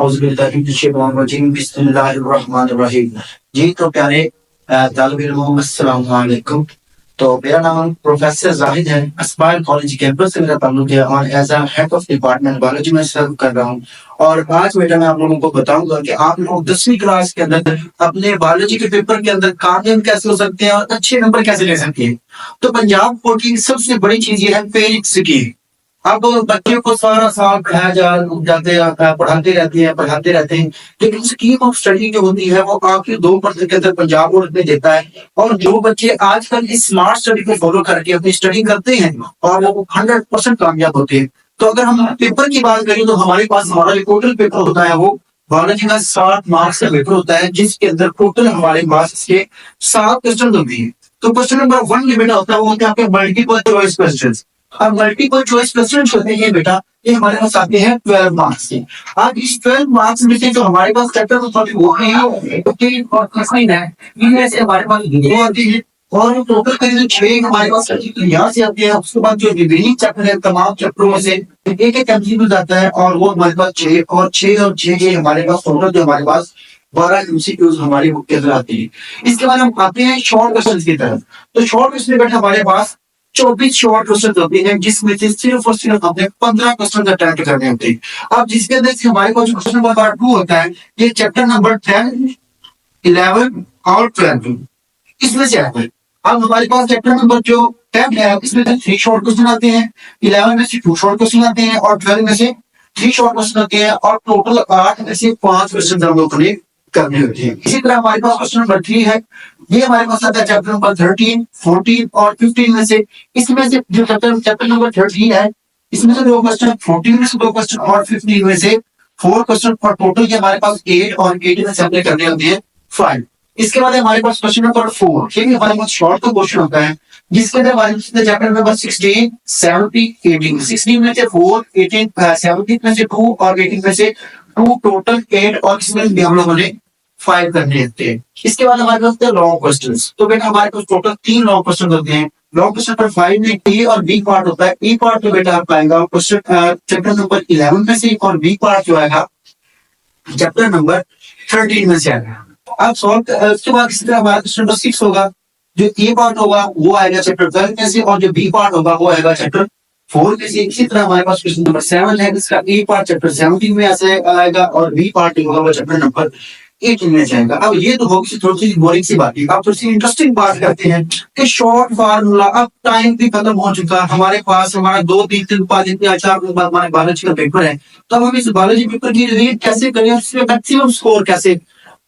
औज़ुबिल्लाहिमिनश्शैतानिर्रजीम बिस्मिल्लाहिर्रहमानिर्रहीम। जी तो प्यारे तालिब इल्मों अस्सलाम वालेकुम। तो मेरा नाम प्रोफेसर जाहिद है। अस्पायर कॉलेज कैंपस से मेरा ताल्लुक है और as a head of department biology में सर्व कर रहा हूँ। और आज बेटा मैं आप लोगों को बताऊंगा कि आप लोग 10वीं क्लास के अंदर अपने बायोलॉजी के पेपर के अंदर कामयाब कैसे हो सकते हैं और अच्छे नंबर कैसे ले सकते हैं। तो पंजाब बोर्ड की सबसे बड़ी चीज ये है पेरिक्स की। अब बच्चे को सारा साल पढ़ाते रहते हैं, लेकिन स्कीम ऑफ स्टडी जो होती है वो आखिर 2% के अंदर पंजाब बोर्ड में देता है। और जो बच्चे आजकल इस स्मार्ट स्टडी को फॉलो करके अपनी स्टडी करते हैं और वो 100% कामयाब होते हैं। तो अगर हम पेपर की बात करें तो हमारे पास हमारा जो टोटल पेपर होता है वो बायोलॉजी का 60 मार्क्स का पेपर होता है, जिसके अंदर टोटल हमारे पास के 7 क्वेश्चन होते हैं। तो क्वेश्चन नंबर 1 जो बेटा होता है वो होता है आपके मल्टीपल चॉइस क्वेश्चन। अब मल्टीपल चॉइस क्वेश्चन होते हैं बेटा, ये हमारे पास आते हैं 12 मार्क्स के। अब इस 12 मार्क्स में से जो हमारे पास चैप्टर वो है और क्वेश्चन है, इनमें से हमारे पास दो आती है और टोटल करीब 6 हमारे पास यहाँ से आते हैं। उसके बाद जो रिमेनिंग चैप्टर है तमाम चैप्टरों में से एक एक एमसीक्यू जाता है और वो हमारे पास 6 और 6 हमारे पास टोटल जो हमारे पास 12 एमसीक्यूज हमारी बुक के अंदर आती है। इसके बाद हम आते हैं शॉर्ट क्वेश्चन की तरफ। तो शॉर्ट क्वेश्चन बेटा हमारे पास 24 शॉर्ट क्वेश्चन होते हैं, जिसमें से सिर्फ और सिर्फ हमने 15 क्वेश्चन अटेम्प्ट करने होते हैं। अब जिसके अंदर से हमारे पास क्वेश्चन नंबर 2 होता है, ये चैप्टर नंबर 10, 11 और 12 इसमें से आता है। अब हमारे पास चैप्टर नंबर जो 10 है इसमें से 3 शॉर्ट क्वेश्चन आते हैं, 11 में से 2 शॉर्ट क्वेश्चन आते हैं और 12 में से 3 शॉर्ट क्वेश्चन आते हैं और टोटल 8 में से 5 क्वेश्चन हम लोगों ने करने होते हैं। इसी तरह हमारे पास क्वेश्चन नंबर 3 है, ये हमारे पास आता है चैप्टर नंबर 13, 14 और 15 में से। इसमें से जो चैप्टर नंबर 13 है इसमें से 2 क्वेश्चन, 14 में से 2 क्वेश्चन और 15 में से 4 क्वेश्चन और टोटल के हमारे पास 8 और 18 में से हमने करने होते हैं 5। इसके बाद हमारे पास क्वेश्चन नंबर 4, ये भी हमारे पास शॉर्ट का क्वेश्चन होता है, जिसके अंदर हमारे पास चैप्टर नंबर 16, 17, 18, 16 में से 4, 18, 17 में से 2 और 18 में से 2 टोटल 8 और इसमें भी हम लोगों ने 5 करने होते हैं। इसके बाद हमारे पास लॉन्ग क्वेश्चंस। तो बेटा हमारे पास टोटल 3 लॉन्ग क्वेश्चन होते हैं। लॉन्ग क्वेश्चन पर 5 में ए और बी पार्ट होता है। ए पार्ट तो बेटा आप पाएगा क्वेश्चन चैप्टर नंबर 11 में से और बी पार्ट जो आएगा चैप्टर नंबर 13 में से आएगा। अब सॉल्व उसके बाद इसी तरह हमारा क्वेश्चन नंबर 6 होगा, जो ए पार्ट होगा वो आएगा चैप्टर 12 में से और जो बी पार्ट होगा वो आएगा चैप्टर 4 में से। इसी तरह हमारे पास क्वेश्चन नंबर 7 है, इसका ए पार्ट चैप्टर 17 में आएगा और बी पार्ट होगा वो चैप्टर नंबर 18 में जाएगा। अब ये तो होगी थोड़ी सी बोरिंग सी बात है। अब थोड़ी सी इंटरेस्टिंग बात करते हैं कि शॉर्ट फार्मूला। अब टाइम भी खत्म हो चुका है हमारे पास, हमारा 2-3 5 दिन या 4 दिन बाद हमारे बायोलॉजी का पेपर है। तो हम इस बायोलॉजी पेपर की रीड कैसे करें, उसमें मैक्सिमम स्कोर कैसे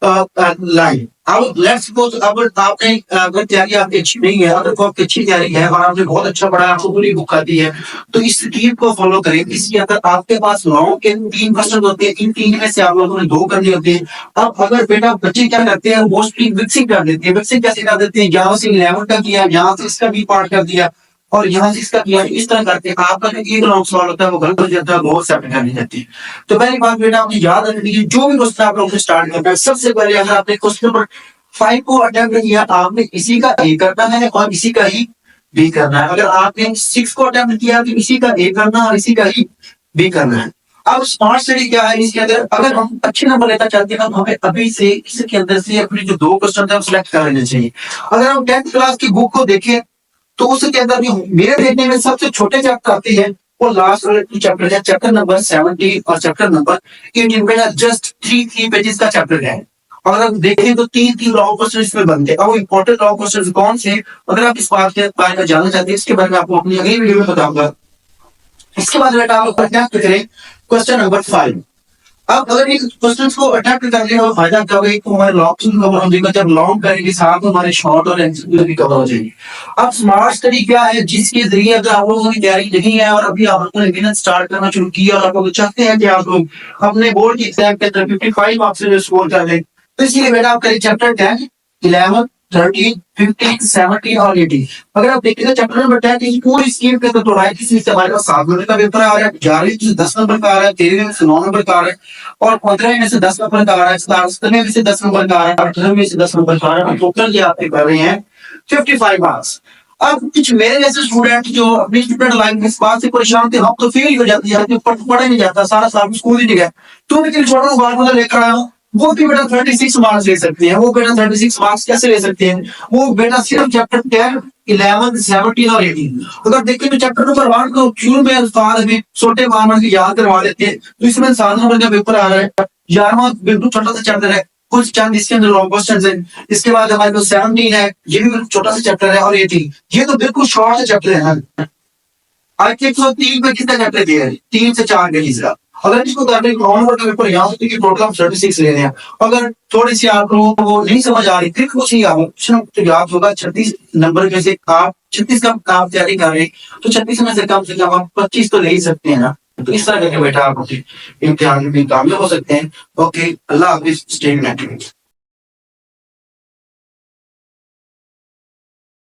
लाइन। अब लेट्स सपोज अब आपने अगर तैयारी आपकी अच्छी नहीं है, अगर को आपकी अच्छी तैयारी है और आपने बहुत अच्छा पढ़ा, आपको पूरी बुक आती है, तो इस स्कीम को फॉलो करें। इसके अंदर आपके पास लॉन्ग के 3 क्वेश्चन होते हैं, इन 3 में से आप लोगों ने 2 करने होते हैं। अब अगर बेटा बच्चे क्या करते हैं, मोस्टली मिक्सिंग कर देते हैं। मिक्सिंग कैसे कर देते हैं, यहाँ से 11 का किया, यहाँ से इसका भी पार्ट कर दिया और यहाँ से इसका किया, इस तरह करके आपका एक लॉन्ग सवाल होता है वो गलत हो जाता है, बहुत सेपरेट करनी जाती है। तो पहली बात बेटा आपने याद रखनी है, जो भी क्वेश्चन आप लोगों ने स्टार्ट करना है, सबसे पहले अगर आपने क्वेश्चन नंबर 5 को अटेम्प्ट किया, आपने इसी का ए करना है और इसी का ही बी करना है। अगर आपने 6 को अटेम्प्ट किया तो इसी का ए करना है और इसी का ही बी करना है। अब स्मार्ट स्टडी क्या है, इसके अंदर अगर हम अच्छे नंबर लेना चाहते हैं तो हमें अभी से इसके अंदर से अपने जो 2 क्वेश्चन है सिलेक्ट कर लेने चाहिए। अगर हम 10th क्लास की बुक को देखें तो उसके अंदर भी मेरे देखने में सबसे छोटे चैप्टर आते हैं, वो लास्ट वाले 2 चैप्टर है, चैप्टर नंबर 17 और चैप्टर नंबर 18 में जस्ट 3 पेजेस का चैप्टर है। और अगर देखें तो 3 लॉन्ग क्वेश्चन इसमें बनते हैं। और इंपॉर्टेंट लॉन्ग क्वेश्चन कौन से, अगर आप इस बात के बारे में जानना चाहते हैं इसके बारे में आपको अपनी अगली वीडियो में बताऊंगा। इसके बाद बेटा आप अटेम्प्ट करें क्वेश्चन नंबर 5। अब अगर ये क्वेश्चंस को अटेम्प्ट करने का फायदा क्या होगा, तो हमारे लॉन्ग कवर हो जाएगा, जब लॉन्ग करेंगे साथ में हमारे शॉर्ट और एमसीक्यू भी कवर हो जाएंगे। अब स्मार्ट स्टडी क्या है, जिसके जरिए अगर आप लोगों की तैयारी नहीं है और अभी आप लोगों ने बिना स्टार्ट करना शुरू किया और आप लोग चाहते हैं कि आप लोग अपने बोर्ड की एग्जाम के अंदर 55 मार्क्स से स्कोर कर लें, तो इसलिए बेटा आप करें चैप्टर 10, 11, 13, 15, 17 और 18। अगर आप देखेंगे चैप्टर नंबर 10 की पूरी स्कीम के अंदर तो किसी से हमारे पास 7 नंबर का पेपर आ रहा है, 11 में से 10 नंबर का आ रहा है, 13 में से 9 नंबर का आ रहा है और 15 में से 10 नंबर का आ रहा है, 17 में से 10 नंबर का आ रहा है, 18 में से 10 नंबर का आ रहा है। टोटल ये आपके कर रहे हैं 55 मार्क्स। अब कुछ मेरे जैसे स्टूडेंट जो अपनी स्टूडेंट लाइफ में इस बात से परेशान थे, हम तो फेल हो जाती है, पढ़ा ही नहीं जाता, सारा साल स्कूल ही नहीं गया। तो लेकिन छोटा फॉर्मूला लेकर आया हूँ, वो भी बेटा 36 मार्क्स ले सकती है। वो बेटा 36 मार्क्स कैसे ले सकते हैं? वो बेटा सिर्फ चैप्टर 10, 11, 17 और 18 अगर देखें तो चैप्टर नंबर 1 को शुरू में उस्ताद भी छोटे मार के याद करवा देते हैं, तो इसमें 7 नंबर का पेपर आ रहा है। 11वां बिल्कुल छोटा सा चैप्टर है, कुछ चंद इसके अंदर लॉन्ग क्वेश्चंस हैं। इसके बाद हमारे पास 17 है, ये भी बिल्कुल छोटा सा चैप्टर है, और 18 ये तो बिल्कुल शॉर्ट से चैप्टर है। आज के 103 में कितना चैप्टर दिया है? 3 से 4 का तीसरा। अगर इसको करने ऑनवर्ड का पेपर यहाँ से टोटल हम 36 ले रहे हैं। अगर थोड़ी सी आप लोगों को वो नहीं समझ आ रही, फिर कुछ नहीं ऑप्शन तो याद होगा 36 नंबर में से आप 36 का आप तैयारी कर रहे, तो 36 में से कम आप 25 तो ले ही सकते हैं ना। तो इस तरह करके बेटा आप इम्तिहान में कामयाब हो सकते हैं। ओके, अल्लाह हाफिज, स्टे यूनाइटेड।